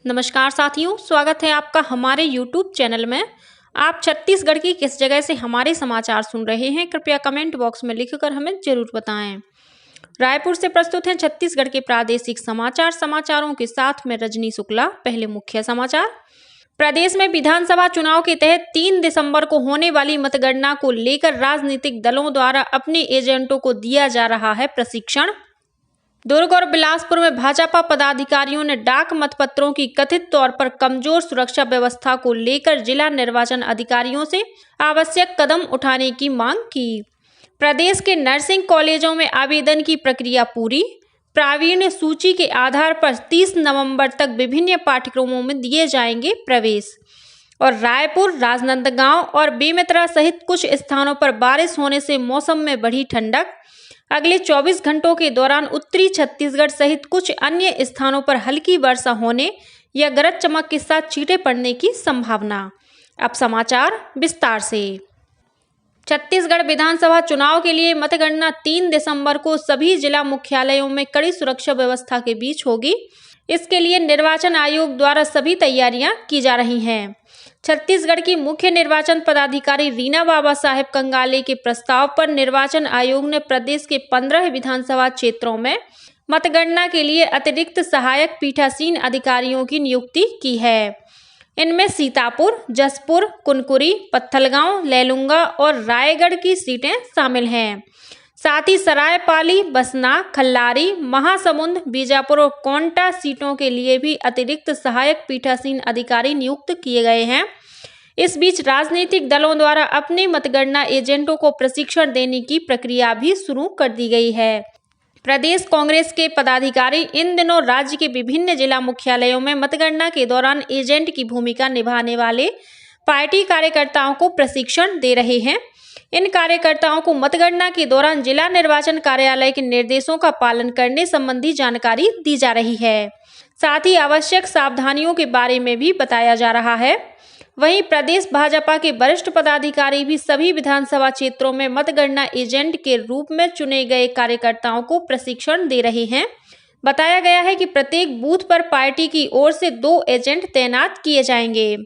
नमस्कार साथियों, स्वागत है आपका हमारे YouTube चैनल में। आप छत्तीसगढ़ की किस जगह से हमारे समाचार सुन रहे हैं, कृपया कमेंट बॉक्स में लिखकर हमें जरूर बताएं। रायपुर से प्रस्तुत हैं छत्तीसगढ़ के प्रादेशिक समाचार। समाचारों के साथ में रजनी शुक्ला। पहले मुख्य समाचार। प्रदेश में विधानसभा चुनाव के तहत 3 दिसंबर को होने वाली मतगणना को लेकर राजनीतिक दलों द्वारा अपने एजेंटों को दिया जा रहा है प्रशिक्षण। दुर्ग और बिलासपुर में भाजपा पदाधिकारियों ने डाक मतपत्रों की कथित तौर पर कमजोर सुरक्षा व्यवस्था को लेकर जिला निर्वाचन अधिकारियों से आवश्यक कदम उठाने की मांग की। प्रदेश के नर्सिंग कॉलेजों में आवेदन की प्रक्रिया पूरी। प्रावीण्य सूची के आधार पर 30 नवंबर तक विभिन्न पाठ्यक्रमों में दिए जाएंगे प्रवेश। और रायपुर, राजनांदगांव और बेमेतरा सहित कुछ स्थानों पर बारिश होने से मौसम में बढ़ी ठंडक। अगले 24 घंटों के दौरान उत्तरी छत्तीसगढ़ सहित कुछ अन्य स्थानों पर हल्की वर्षा होने या गरज चमक के साथ छींटे पड़ने की संभावना। अब समाचार विस्तार से। छत्तीसगढ़ विधानसभा चुनाव के लिए मतगणना 3 दिसंबर को सभी जिला मुख्यालयों में कड़ी सुरक्षा व्यवस्था के बीच होगी। इसके लिए निर्वाचन आयोग द्वारा सभी तैयारियां की जा रही हैं। छत्तीसगढ़ की मुख्य निर्वाचन पदाधिकारी रीना बाबा साहेब कंगाले के प्रस्ताव पर निर्वाचन आयोग ने प्रदेश के 15 विधानसभा क्षेत्रों में मतगणना के लिए अतिरिक्त सहायक पीठासीन अधिकारियों की नियुक्ति की है। इनमें सीतापुर, जसपुर, कुनकुरी, पत्थलगांव, लैलूंगा और रायगढ़ की सीटें शामिल हैं। साथ ही सरायपाली, बसना, खल्लारी, महासमुंद, बीजापुर और कोंटा सीटों के लिए भी अतिरिक्त सहायक पीठासीन अधिकारी नियुक्त किए गए हैं। इस बीच राजनीतिक दलों द्वारा अपने मतगणना एजेंटों को प्रशिक्षण देने की प्रक्रिया भी शुरू कर दी गई है। प्रदेश कांग्रेस के पदाधिकारी इन दिनों राज्य के विभिन्न जिला मुख्यालयों में मतगणना के दौरान एजेंट की भूमिका निभाने वाले पार्टी कार्यकर्ताओं को प्रशिक्षण दे रहे हैं। इन कार्यकर्ताओं को मतगणना के दौरान जिला निर्वाचन कार्यालय के निर्देशों का पालन करने संबंधी जानकारी दी जा रही है। साथ ही आवश्यक सावधानियों के बारे में भी बताया जा रहा है। वहीं प्रदेश भाजपा के वरिष्ठ पदाधिकारी भी सभी विधानसभा क्षेत्रों में मतगणना एजेंट के रूप में चुने गए कार्यकर्ताओं को प्रशिक्षण दे रहे हैं। बताया गया है कि प्रत्येक बूथ पर पार्टी की ओर से 2 एजेंट तैनात किए जाएंगे।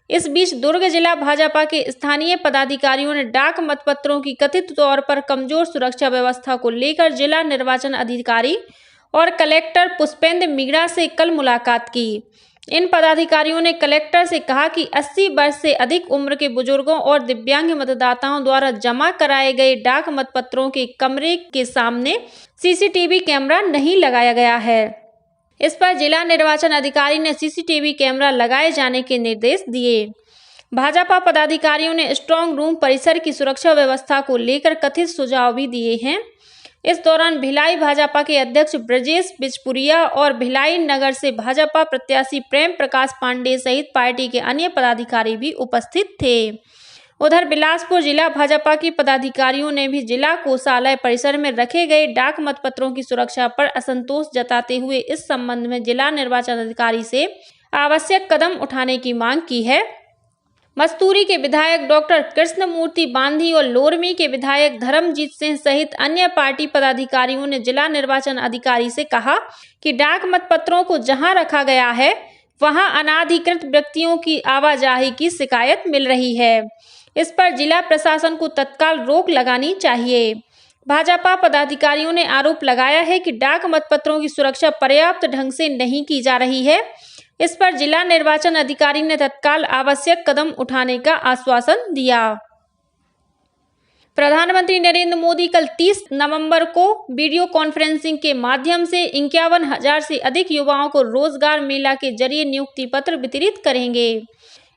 इस बीच दुर्ग जिला भाजपा के स्थानीय पदाधिकारियों ने डाक मतपत्रों की कथित तौर पर कमजोर सुरक्षा व्यवस्था को लेकर जिला निर्वाचन अधिकारी और कलेक्टर पुष्पेंद्र मीणा से कल मुलाकात की। इन पदाधिकारियों ने कलेक्टर से कहा कि 80 वर्ष से अधिक उम्र के बुजुर्गों और दिव्यांग मतदाताओं द्वारा जमा कराए गए डाक मतपत्रों के कमरे के सामने सीसीटीवी कैमरा नहीं लगाया गया है। इस पर जिला निर्वाचन अधिकारी ने सीसीटीवी कैमरा लगाए जाने के निर्देश दिए। भाजपा पदाधिकारियों ने स्ट्रांग रूम परिसर की सुरक्षा व्यवस्था को लेकर कथित सुझाव भी दिए हैं। इस दौरान भिलाई भाजपा के अध्यक्ष ब्रजेश बिजपुरिया और भिलाई नगर से भाजपा प्रत्याशी प्रेम प्रकाश पांडे सहित पार्टी के अन्य पदाधिकारी भी उपस्थित थे। उधर बिलासपुर जिला भाजपा के पदाधिकारियों ने भी जिला कोषालय परिसर में रखे गए डाक मतपत्रों की सुरक्षा पर असंतोष जताते हुए इस संबंध में जिला निर्वाचन अधिकारी से आवश्यक कदम उठाने की मांग की है। मस्तूरी के विधायक डॉक्टर कृष्णमूर्ति बांधी और लोरमी के विधायक धर्मजीत सिंह सहित अन्य पार्टी पदाधिकारियों ने जिला निर्वाचन अधिकारी से कहा कि डाक मतपत्रों को जहां रखा गया है वहां अनाधिकृत व्यक्तियों की आवाजाही की शिकायत मिल रही है। इस पर जिला प्रशासन को तत्काल रोक लगानी चाहिए। भाजपा पदाधिकारियों ने आरोप लगाया है कि डाक मतपत्रों की सुरक्षा पर्याप्त ढंग से नहीं की जा रही है। इस पर जिला निर्वाचन अधिकारी ने तत्काल आवश्यक कदम उठाने का आश्वासन दिया। प्रधानमंत्री नरेंद्र मोदी कल 30 नवंबर को वीडियो कॉन्फ्रेंसिंग के माध्यम से 51,000 से अधिक युवाओं को रोजगार मेला के जरिए नियुक्ति पत्र वितरित करेंगे।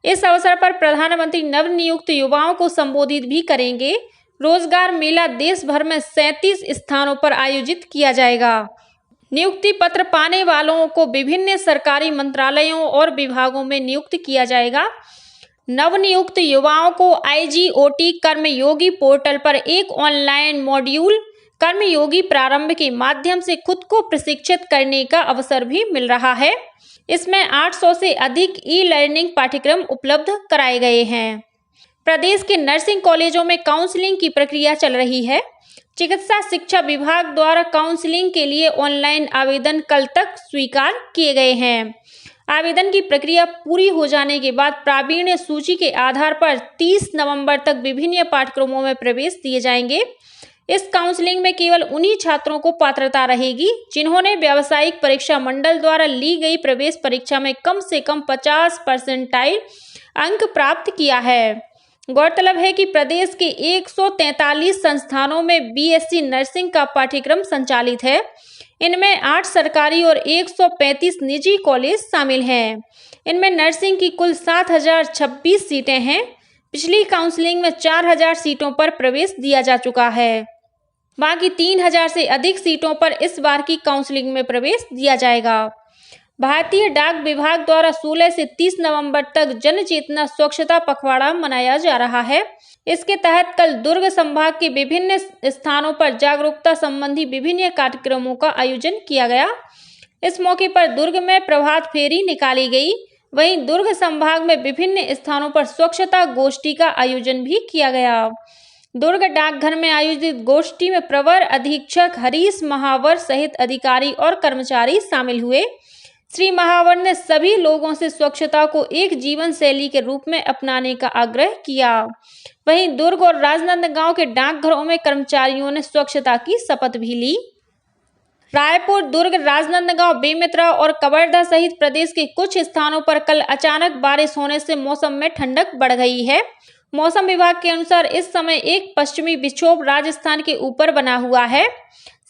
इस अवसर पर प्रधानमंत्री नवनियुक्त युवाओं को संबोधित भी करेंगे। रोजगार मेला देश भर में 37 स्थानों पर आयोजित किया जाएगा। नियुक्ति पत्र पाने वालों को विभिन्न सरकारी मंत्रालयों और विभागों में नियुक्त किया जाएगा। नवनियुक्त युवाओं को IGOT कर्मयोगी पोर्टल पर एक ऑनलाइन मॉड्यूल कर्मयोगी प्रारंभ के माध्यम से खुद को प्रशिक्षित करने का अवसर भी मिल रहा है। इसमें 800 से अधिक ई-लर्निंग पाठ्यक्रम उपलब्ध कराए गए हैं। प्रदेश के नर्सिंग कॉलेजों में काउंसलिंग की प्रक्रिया चल रही है। चिकित्सा शिक्षा विभाग द्वारा काउंसलिंग के लिए ऑनलाइन आवेदन कल तक स्वीकार किए गए हैं। आवेदन की प्रक्रिया पूरी हो जाने के बाद प्रावीण्य सूची के आधार पर 30 नवंबर तक विभिन्न पाठ्यक्रमों में प्रवेश दिए जाएंगे। इस काउंसलिंग में केवल उन्हीं छात्रों को पात्रता रहेगी जिन्होंने व्यावसायिक परीक्षा मंडल द्वारा ली गई प्रवेश परीक्षा में कम से कम 50% अंक प्राप्त किया है। गौरतलब है कि प्रदेश के 143 संस्थानों में बीएससी नर्सिंग का पाठ्यक्रम संचालित है। इनमें 8 सरकारी और 135 निजी कॉलेज शामिल हैं। इनमें नर्सिंग की कुल 7026 सीटें हैं। पिछली काउंसलिंग में 4000 सीटों पर प्रवेश दिया जा चुका है। बाकी 3000 से अधिक सीटों पर इस बार की काउंसलिंग में प्रवेश दिया जाएगा। भारतीय डाक विभाग द्वारा 16 से 30 नवंबर तक जन चेतना स्वच्छता पखवाड़ा मनाया जा रहा है। इसके तहत कल दुर्ग संभाग के विभिन्न स्थानों पर जागरूकता संबंधी विभिन्न कार्यक्रमों का आयोजन किया गया। इस मौके पर दुर्ग में प्रभात फेरी निकाली गई। वहीं दुर्ग संभाग में विभिन्न स्थानों पर स्वच्छता गोष्ठी का आयोजन भी किया गया। दुर्ग डाकघर में आयोजित गोष्ठी में प्रवर अधीक्षक हरीश महावर सहित अधिकारी और कर्मचारी शामिल हुए। श्री महावर ने सभी लोगों से स्वच्छता को एक जीवन शैली के रूप में अपनाने का आग्रह किया। वहीं दुर्ग और राजनांदगांव के डाकघरों में कर्मचारियों ने स्वच्छता की शपथ भी ली। रायपुर, दुर्ग, राजनांदगांव, बेमेतरा और कवर्धा सहित प्रदेश के कुछ स्थानों पर कल अचानक बारिश होने से मौसम में ठंडक बढ़ गई है। मौसम विभाग के अनुसार इस समय एक पश्चिमी विक्षोभ राजस्थान के ऊपर बना हुआ है।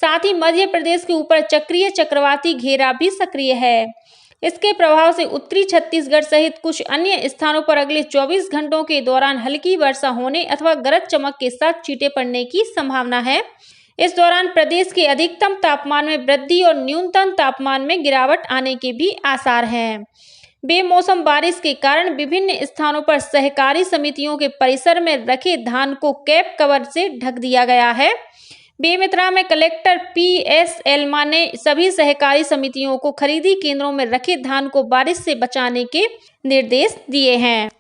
साथ ही मध्य प्रदेश के ऊपर चक्रीय चक्रवाती घेरा भी सक्रिय है। इसके प्रभाव से उत्तरी छत्तीसगढ़ सहित कुछ अन्य स्थानों पर अगले 24 घंटों के दौरान हल्की वर्षा होने अथवा गरज चमक के साथ छींटे पड़ने की संभावना है। इस दौरान प्रदेश के अधिकतम तापमान में वृद्धि और न्यूनतम तापमान में गिरावट आने के भी आसार हैं। बेमौसम बारिश के कारण विभिन्न स्थानों पर सहकारी समितियों के परिसर में रखे धान को कैप कवर से ढक दिया गया है। बेमेतरा में कलेक्टर PS एल्मा ने सभी सहकारी समितियों को खरीदी केंद्रों में रखे धान को बारिश से बचाने के निर्देश दिए हैं।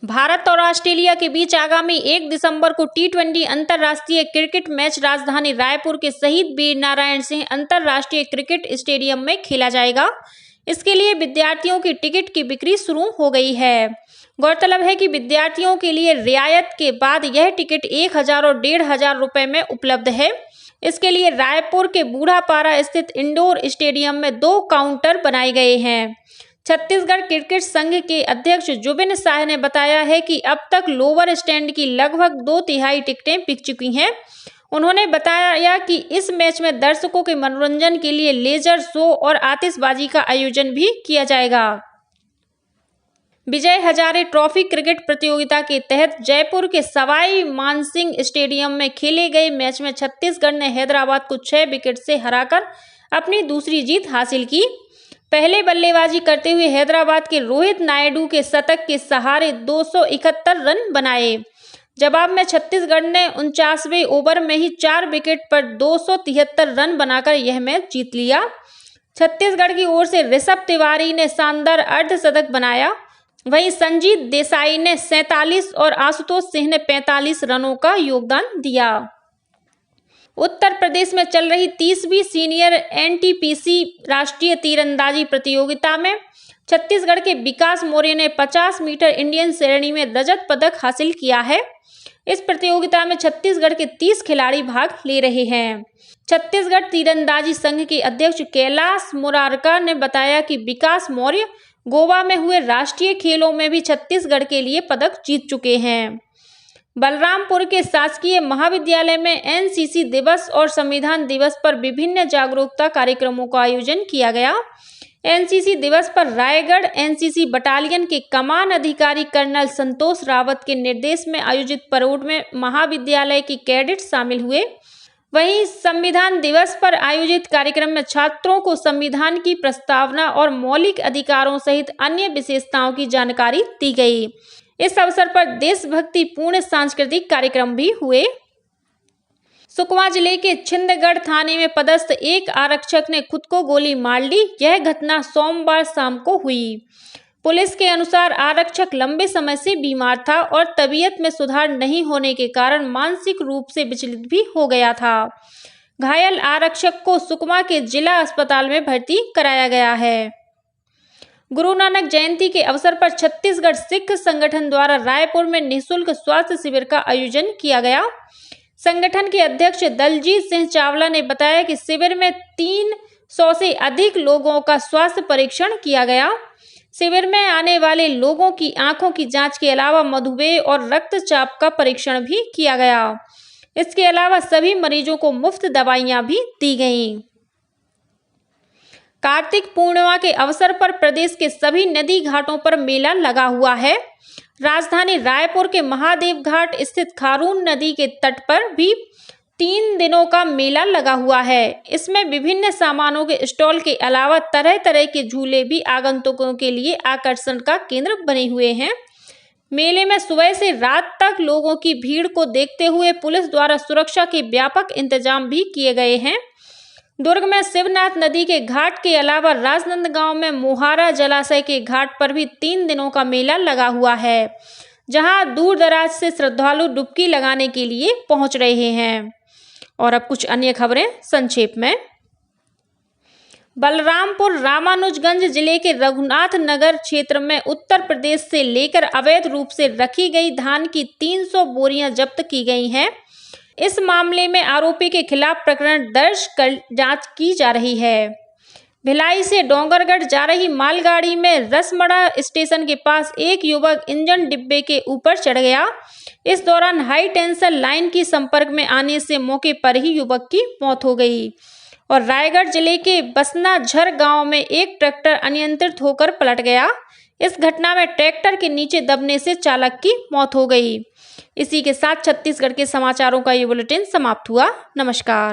भारत और ऑस्ट्रेलिया के बीच आगामी 1 दिसंबर को T20 अंतर्राष्ट्रीय क्रिकेट मैच राजधानी रायपुर के शहीद वीर नारायण सिंह अंतर्राष्ट्रीय क्रिकेट स्टेडियम में खेला जाएगा। इसके लिए विद्यार्थियों की टिकट की बिक्री शुरू हो गई है। गौरतलब है कि विद्यार्थियों के लिए रियायत के बाद यह टिकट 1000 और 1500 रुपए में उपलब्ध है। इसके लिए रायपुर के बूढ़ापारा स्थित इंडोर स्टेडियम में 2 काउंटर बनाए गए हैं। छत्तीसगढ़ क्रिकेट संघ के अध्यक्ष जुबिन शाह ने बताया है कि अब तक लोअर स्टैंड की लगभग 2/3 टिकटें बिक चुकी हैं। उन्होंने बताया कि इस मैच में दर्शकों के मनोरंजन के लिए लेजर शो और आतिशबाजी का आयोजन भी किया जाएगा। विजय हजारे ट्रॉफी क्रिकेट प्रतियोगिता के तहत जयपुर के सवाई मानसिंह स्टेडियम में खेले गए मैच में छत्तीसगढ़ ने हैदराबाद को 6 विकेट से हराकर अपनी दूसरी जीत हासिल की। पहले बल्लेबाजी करते हुए हैदराबाद के रोहित नायडू के शतक के सहारे 271 रन बनाए। जवाब में छत्तीसगढ़ ने 49वें ओवर में ही 4 विकेट पर 273 रन बनाकर यह मैच जीत लिया। छत्तीसगढ़ की ओर से ऋषभ तिवारी ने शानदार अर्धशतक बनाया। वहीं संजीत देसाई ने 47 और आशुतोष सिंह ने 45 रनों का योगदान दिया। उत्तर प्रदेश में चल रही 30वीं सीनियर NTPC राष्ट्रीय तीरंदाजी प्रतियोगिता में छत्तीसगढ़ के विकास मौर्य ने 50 मीटर इंडियन श्रेणी में रजत पदक हासिल किया है। इस प्रतियोगिता में छत्तीसगढ़ के 30 खिलाड़ी भाग ले रहे हैं। छत्तीसगढ़ तीरंदाजी संघ के अध्यक्ष कैलाश मुरारका ने बताया कि विकास मौर्य गोवा में हुए राष्ट्रीय खेलों में भी छत्तीसगढ़ के लिए पदक जीत चुके हैं। बलरामपुर के शासकीय महाविद्यालय में NCC दिवस और संविधान दिवस पर विभिन्न जागरूकता कार्यक्रमों का आयोजन किया गया। NCC दिवस पर रायगढ़ NCC बटालियन के कमान अधिकारी कर्नल संतोष रावत के निर्देश में आयोजित परेड में महाविद्यालय के कैडेट शामिल हुए। वहीं संविधान दिवस पर आयोजित कार्यक्रम में छात्रों को संविधान की प्रस्तावना और मौलिक अधिकारों सहित अन्य विशेषताओं की जानकारी दी गई। इस अवसर पर देशभक्ति पूर्ण सांस्कृतिक कार्यक्रम भी हुए। सुकमा जिले के छिंदगढ़ थाने में पदस्थ एक आरक्षक ने खुद को गोली मार ली। यह घटना सोमवार शाम को हुई। पुलिस के अनुसार आरक्षक लंबे समय से बीमार था और तबीयत में सुधार नहीं होने के कारण मानसिक रूप से विचलित भी हो गया था। घायल आरक्षक को सुकमा के जिला अस्पताल में भर्ती कराया गया है। गुरु नानक जयंती के अवसर पर छत्तीसगढ़ सिख संगठन द्वारा रायपुर में निःशुल्क स्वास्थ्य शिविर का आयोजन किया गया। संगठन के अध्यक्ष दलजीत सिंह चावला ने बताया कि शिविर में 300 से अधिक लोगों का स्वास्थ्य परीक्षण किया गया। शिविर में आने वाले लोगों की आंखों की जांच के अलावा मधुमेह और रक्तचाप का परीक्षण भी किया गया। इसके अलावा सभी मरीजों को मुफ्त दवाइयां भी दी गईं। कार्तिक पूर्णिमा के अवसर पर प्रदेश के सभी नदी घाटों पर मेला लगा हुआ है। राजधानी रायपुर के महादेव घाट स्थित खारून नदी के तट पर भी 3 दिनों का मेला लगा हुआ है। इसमें विभिन्न सामानों के स्टॉल के अलावा तरह तरह के झूले भी आगंतुकों के लिए आकर्षण का केंद्र बने हुए हैं। मेले में सुबह से रात तक लोगों की भीड़ को देखते हुए पुलिस द्वारा सुरक्षा के व्यापक इंतजाम भी किए गए हैं। दुर्ग में शिवनाथ नदी के घाट के अलावा राजनांदगांव में मोहारा जलाशय के घाट पर भी 3 दिनों का मेला लगा हुआ है, जहां दूर दराज से श्रद्धालु डुबकी लगाने के लिए पहुंच रहे हैं। और अब कुछ अन्य खबरें संक्षेप में। बलरामपुर रामानुजगंज जिले के रघुनाथ नगर क्षेत्र में उत्तर प्रदेश से लेकर अवैध रूप से रखी गई धान की 300 बोरियां जब्त की गई हैं। इस मामले में आरोपी के खिलाफ प्रकरण दर्ज कर जांच की जा रही है। भिलाई से डोंगरगढ़ जा रही मालगाड़ी में रसमड़ा स्टेशन के पास एक युवक इंजन डिब्बे के ऊपर चढ़ गया। इस दौरान हाई टेंशन लाइन की संपर्क में आने से मौके पर ही युवक की मौत हो गई। और रायगढ़ जिले के बसनाझर गांव में एक ट्रैक्टर अनियंत्रित होकर पलट गया। इस घटना में ट्रैक्टर के नीचे दबने से चालक की मौत हो गई। इसी के साथ छत्तीसगढ़ के समाचारों का ये बुलेटिन समाप्त हुआ। नमस्कार।